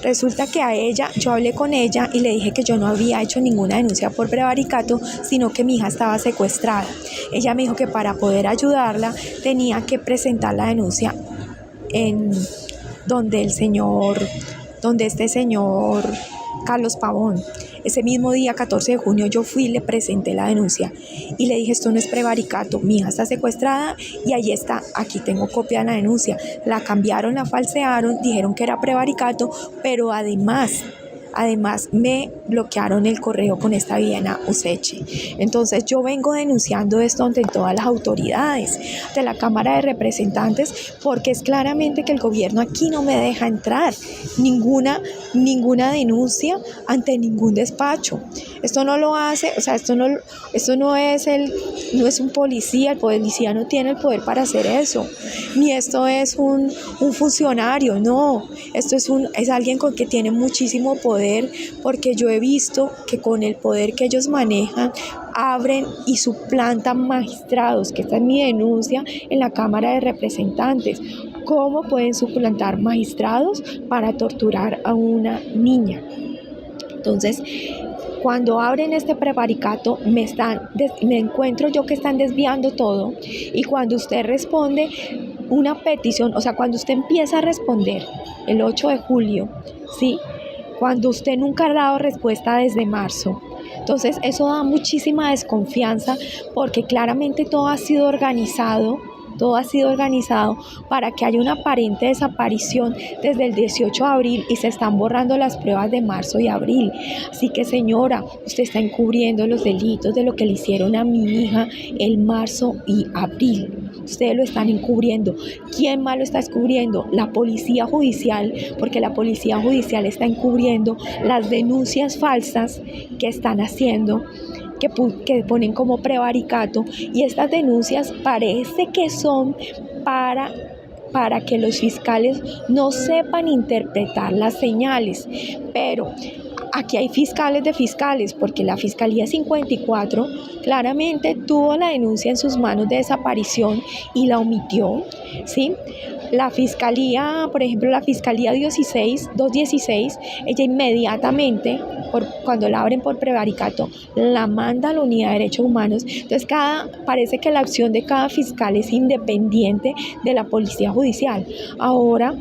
Resulta que a ella, yo hablé con ella y le dije que yo no había hecho ninguna denuncia por prevaricato, sino que mi hija estaba secuestrada. Ella me dijo que para poder ayudarla tenía que presentar la denuncia donde este señor Carlos Pavón. Ese mismo día, 14 de junio, yo fui y le presenté la denuncia y le dije: esto no es prevaricato, mi hija está secuestrada, y ahí está, aquí tengo copia de la denuncia. La cambiaron, la falsearon, dijeron que era prevaricato, pero además me bloquearon el correo con esta Viviana Oseche. Entonces yo vengo denunciando esto ante todas las autoridades de la Cámara de Representantes, porque es claramente que el gobierno aquí no me deja entrar ninguna denuncia ante ningún despacho. Esto no lo hace, o sea, esto no es un policía. El policía no tiene el poder para hacer eso, ni esto es un funcionario, no, esto es alguien que tiene muchísimo poder, porque yo he visto que con el poder que ellos manejan abren y suplantan magistrados, que esta es mi denuncia en la Cámara de Representantes. ¿Cómo pueden suplantar magistrados para torturar a una niña? Entonces, cuando abren este prevaricato, me encuentro yo que están desviando todo, y cuando usted responde una petición, o sea, cuando usted empieza a responder el 8 de julio, ¿sí? Cuando usted nunca ha dado respuesta desde marzo. Entonces eso da muchísima desconfianza, porque claramente todo ha sido organizado para que haya una aparente desaparición desde el 18 de abril, y se están borrando las pruebas de marzo y abril. Así que, señora, usted está encubriendo los delitos de lo que le hicieron a mi hija en marzo y abril. Ustedes lo están encubriendo. ¿Quién más lo está encubriendo? La policía judicial, porque la policía judicial está encubriendo las denuncias falsas que están haciendo, que ponen como prevaricato, y estas denuncias parece que son para que los fiscales no sepan interpretar las señales. Pero aquí hay fiscales de fiscales, porque la Fiscalía 54 claramente tuvo la denuncia en sus manos de desaparición y la omitió, ¿sí? la fiscalía, por ejemplo, la fiscalía 216, ella inmediatamente, cuando la abren por prevaricato, la manda a la unidad de derechos humanos. Entonces parece que la acción de cada fiscal es independiente de la policía judicial. Ahora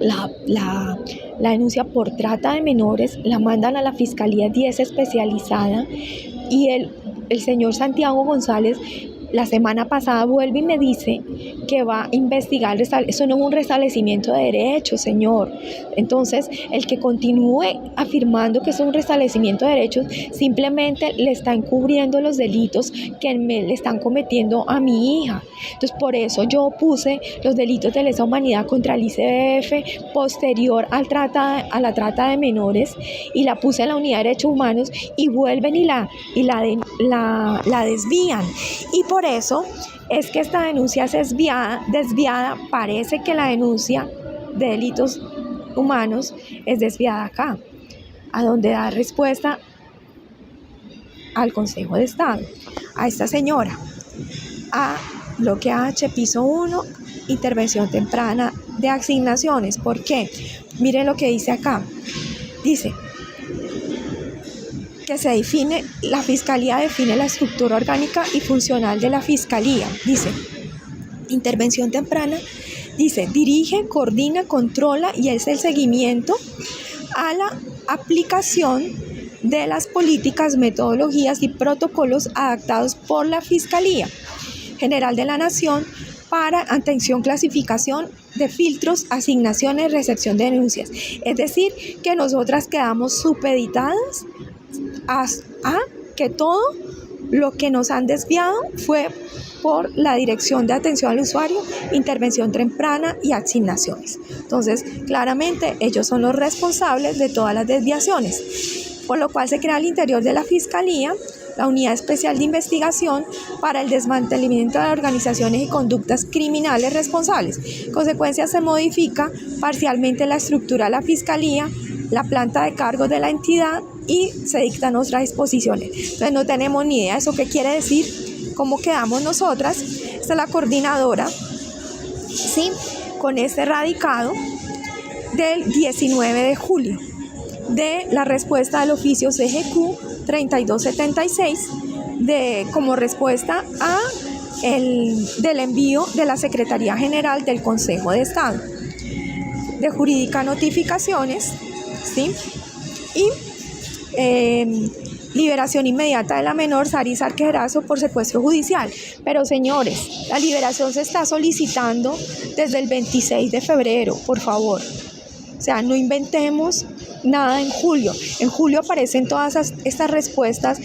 la denuncia por trata de menores la mandan a la Fiscalía 10 especializada, y el señor Santiago González la semana pasada vuelve y me dice que va a investigar. Eso no es un restablecimiento de derechos, señor. Entonces, el que continúe afirmando que es un restablecimiento de derechos, simplemente le está encubriendo los delitos que le están cometiendo a mi hija. Entonces, por eso yo puse los delitos de lesa humanidad contra el ICBF posterior a la trata de menores, y la puse en la unidad de derechos humanos, y vuelven y la desvían. Y por eso es que esta denuncia es desviada. Parece que la denuncia de delitos humanos es desviada acá, a donde da respuesta al Consejo de Estado, a esta señora, a bloque H, piso 1, intervención temprana de asignaciones. ¿Por qué? Miren lo que dice acá. Dice que la Fiscalía define la estructura orgánica y funcional de la Fiscalía. Dice, intervención temprana, dice, dirige, coordina, controla y es el seguimiento a la aplicación de las políticas, metodologías y protocolos adaptados por la Fiscalía General de la Nación para atención, clasificación de filtros, asignaciones, recepción de denuncias. Es decir, que nosotras quedamos supeditadas a que todo lo que nos han desviado fue por la Dirección de Atención al Usuario, Intervención Temprana y Asignaciones. Entonces, claramente, ellos son los responsables de todas las desviaciones, por lo cual se crea al interior de la Fiscalía la Unidad Especial de Investigación para el Desmantelamiento de organizaciones y conductas criminales responsables. En consecuencia, se modifica parcialmente la estructura de la Fiscalía, la planta de cargos de la entidad, y se dictan otras disposiciones. Entonces no tenemos ni idea de eso qué quiere decir, cómo quedamos nosotras. Esta es la coordinadora, ¿sí?, con este radicado del 19 de julio de la respuesta del oficio CGQ 3276 como respuesta del envío de la Secretaría General del Consejo de Estado de Jurídica Notificaciones, ¿sí?, y liberación inmediata de la menor Sari Sarquerazo por secuestro judicial. Pero señores, la liberación se está solicitando desde el 26 de febrero, por favor. O sea, no inventemos nada en julio. En julio aparecen todas estas respuestas.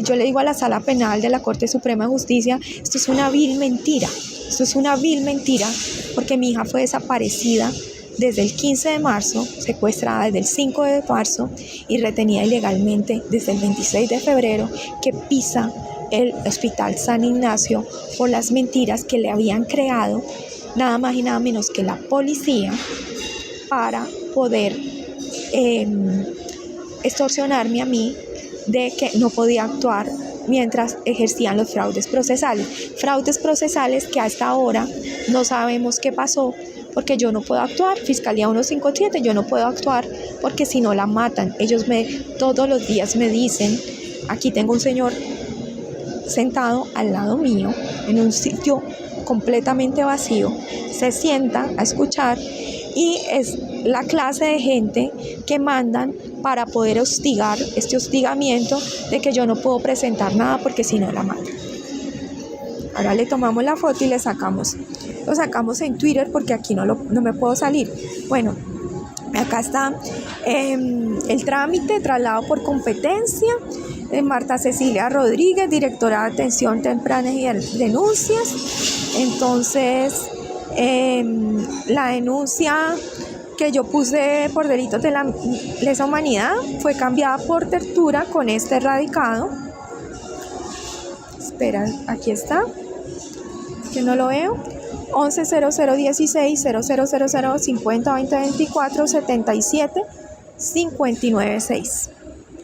Yo le digo a la Sala Penal de la Corte Suprema de Justicia, esto es una vil mentira. Esto es una vil mentira, porque mi hija fue desaparecida desde el 15 de marzo, secuestrada desde el 5 de marzo y retenida ilegalmente desde el 26 de febrero, que pisa el Hospital San Ignacio por las mentiras que le habían creado nada más y nada menos que la policía para poder extorsionarme a mí de que no podía actuar mientras ejercían los fraudes procesales que hasta ahora no sabemos qué pasó, porque yo no puedo actuar. Fiscalía 157, yo no puedo actuar porque si no la matan. Ellos todos los días me dicen, aquí tengo un señor sentado al lado mío en un sitio completamente vacío, se sienta a escuchar, y es la clase de gente que mandan para poder hostigar, este hostigamiento de que yo no puedo presentar nada porque si no la matan. Ahora le tomamos la foto y lo sacamos en Twitter porque aquí no me puedo salir. Bueno, acá está el trámite, traslado por competencia de Marta Cecilia Rodríguez, directora de Atención Temprana y Denuncias. Entonces, la denuncia que yo puse por delitos de la lesa humanidad fue cambiada por tortura con este radicado. Espera, aquí está, que no lo veo. 110016 0000 50 2024 77 596.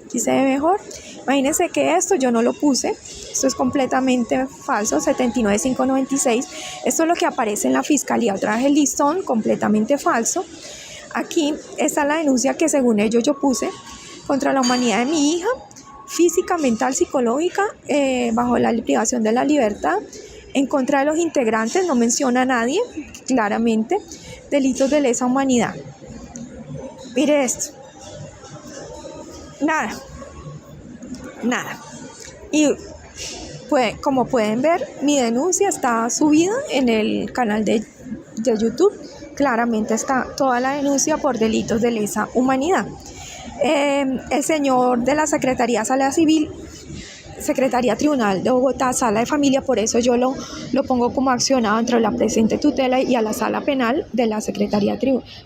Aquí se ve mejor. Imagínense que esto yo no lo puse, Esto es completamente falso, 79.596. Esto es lo que aparece en la fiscalía. Otra vez el listón, completamente falso. Aquí está la denuncia que según ellos yo puse contra la humanidad de mi hija, física, mental, psicológica, bajo la privación de la libertad, en contra de los integrantes, no menciona a nadie, claramente, delitos de lesa humanidad. Mire esto. Nada. Y como pueden ver, mi denuncia está subida en el canal de YouTube. Claramente está toda la denuncia por delitos de lesa humanidad. El señor de la Secretaría Sala Civil, Secretaría Tribunal de Bogotá, Sala de Familia, por eso yo lo pongo como accionado entre la presente tutela y a la Sala Penal de la Secretaría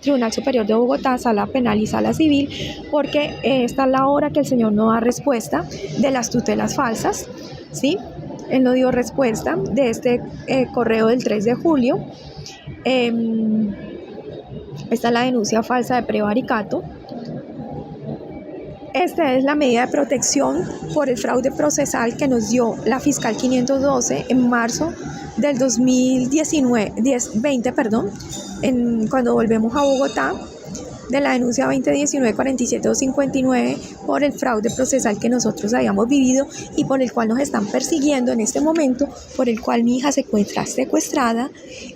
Tribunal Superior de Bogotá, Sala Penal y Sala Civil, porque esta es la hora que el señor no da respuesta de las tutelas falsas, ¿sí? Él no dio respuesta de este correo del 3 de julio. Esta es la denuncia falsa de prevaricato. Esta es la medida de protección por el fraude procesal que nos dio la fiscal 512 en marzo del 2020, cuando volvemos a Bogotá, de la denuncia 2019-47259 por el fraude procesal que nosotros habíamos vivido y por el cual nos están persiguiendo en este momento, por el cual mi hija se encuentra secuestrada,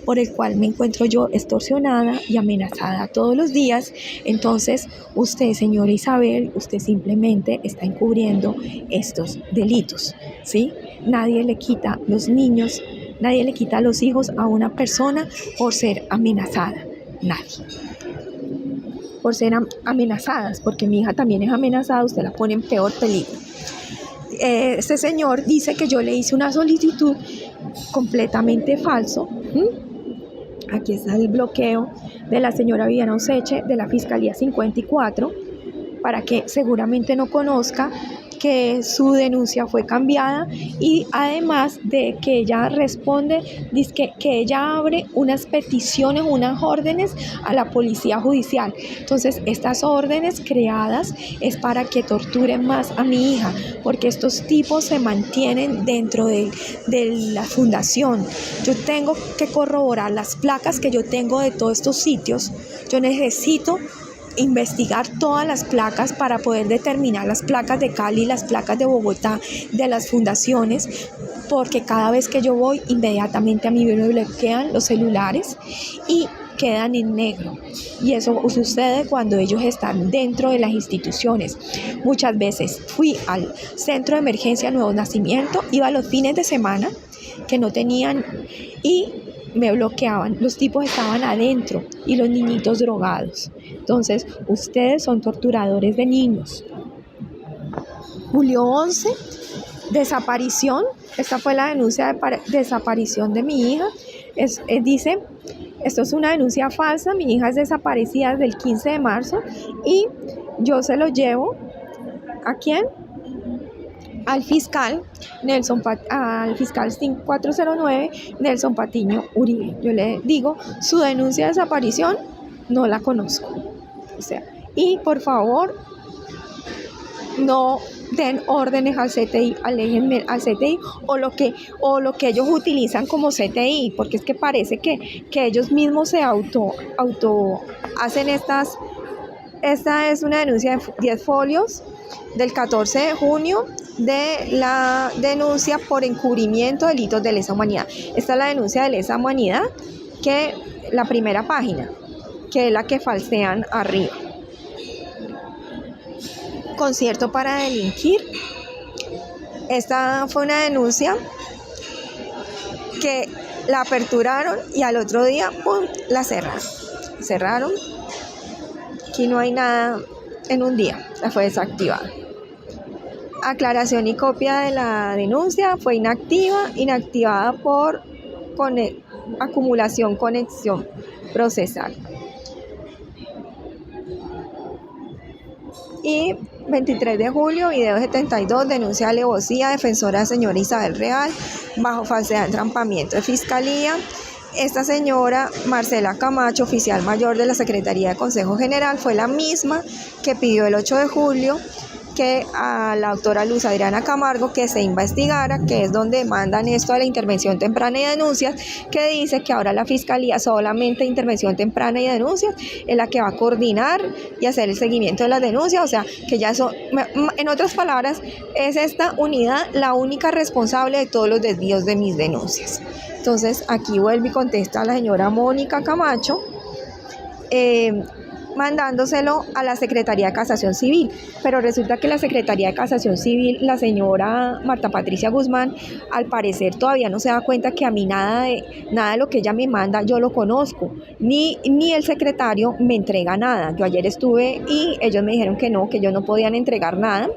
por el cual me encuentro yo extorsionada y amenazada todos los días. Entonces, usted, señora Isabel, usted simplemente está encubriendo estos delitos, ¿sí? Nadie le quita los niños, nadie le quita los hijos a una persona por ser amenazada, nadie. Por ser amenazadas, porque mi hija también es amenazada, usted la pone en peor peligro. Este señor dice que yo le hice una solicitud completamente falso. Aquí está el bloqueo de la señora Viviana Useche de la Fiscalía 54, para que seguramente no conozca que su denuncia fue cambiada, y además de que ella responde, dice que ella abre unas peticiones, unas órdenes a la policía judicial. Entonces, estas órdenes creadas es para que torturen más a mi hija, porque estos tipos se mantienen dentro de la fundación. Yo tengo que corroborar las placas que yo tengo de todos estos sitios. Yo necesito investigar todas las placas para poder determinar las placas de Cali, las placas de Bogotá, de las fundaciones, porque cada vez que yo voy, inmediatamente a mí me bloquean los celulares y quedan en negro, y eso sucede cuando ellos están dentro de las instituciones. Muchas veces fui al centro de emergencia Nuevo Nacimiento, iba los fines de semana que no tenían y me bloqueaban, los tipos estaban adentro y los niñitos drogados. Entonces, ustedes son torturadores de niños. Julio 11, desaparición. Esta fue la denuncia de desaparición de mi hija. Dice, esto es una denuncia falsa, mi hija es desaparecida desde el 15 de marzo y yo se lo llevo, ¿a quién? Al fiscal al fiscal 5409 Nelson Patiño Uribe. Yo le digo, su denuncia de desaparición no la conozco. O sea, y por favor, no den órdenes al CTI, aléjenme al CTI o lo que ellos utilizan como CTI, porque es que parece que ellos mismos se auto hacen estas. Esta es una denuncia de 10 folios del 14 de junio de la denuncia por encubrimiento de delitos de lesa humanidad. Esta es la denuncia de lesa humanidad, que la primera página, que es la que falsean arriba. Concierto para delinquir. Esta fue una denuncia que la aperturaron y al otro día, ¡pum!, la cerraron. Aquí no hay nada en un día, la fue desactivada. Aclaración y copia de la denuncia fue inactivada por acumulación conexión procesal. Y 23 de julio, video 72, denuncia de alevosía, defensora señora Isabel Real, bajo falsedad de entrampamiento de fiscalía. Esta señora Marcela Camacho, oficial mayor de la Secretaría de Consejo General, fue la misma que pidió el 8 de julio que a la doctora Luz Adriana Camargo que se investigara, que es donde mandan esto a la intervención temprana y denuncias, que dice que ahora la Fiscalía solamente intervención temprana y denuncias es la que va a coordinar y hacer el seguimiento de las denuncias, o sea, que ya eso, en otras palabras, es esta unidad la única responsable de todos los desvíos de mis denuncias. Entonces, aquí vuelve y contesta a la señora Mónica Camacho, mandándoselo a la Secretaría de Casación Civil, pero resulta que la Secretaría de Casación Civil, la señora Marta Patricia Guzmán, al parecer todavía no se da cuenta que a mí nada de lo que ella me manda yo lo conozco, ni el secretario me entrega nada. Yo ayer estuve y ellos me dijeron que no, que ellos no podían entregar nada,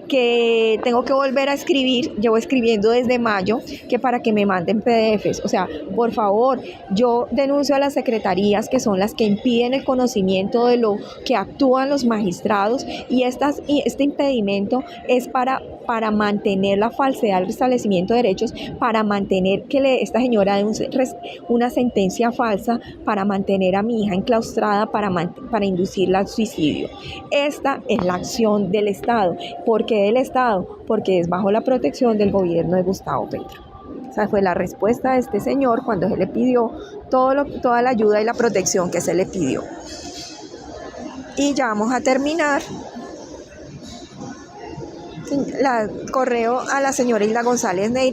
que tengo que volver a escribir, llevo escribiendo desde mayo, que para que me manden PDFs. O sea, por favor, yo denuncio a las secretarías, que son las que impiden el conocimiento de lo que actúan los magistrados, y este impedimento es para mantener la falsedad del restablecimiento de derechos, para mantener que esta señora dé una sentencia falsa, para mantener a mi hija enclaustrada, para inducirla al suicidio. Esta es la acción del Estado. ¿Por qué del Estado? Porque es bajo la protección del gobierno de Gustavo Petro. Esa fue la respuesta de este señor cuando se le pidió toda la ayuda y la protección que se le pidió. Y ya vamos a terminar. Correo a la señora Hilda González Neira.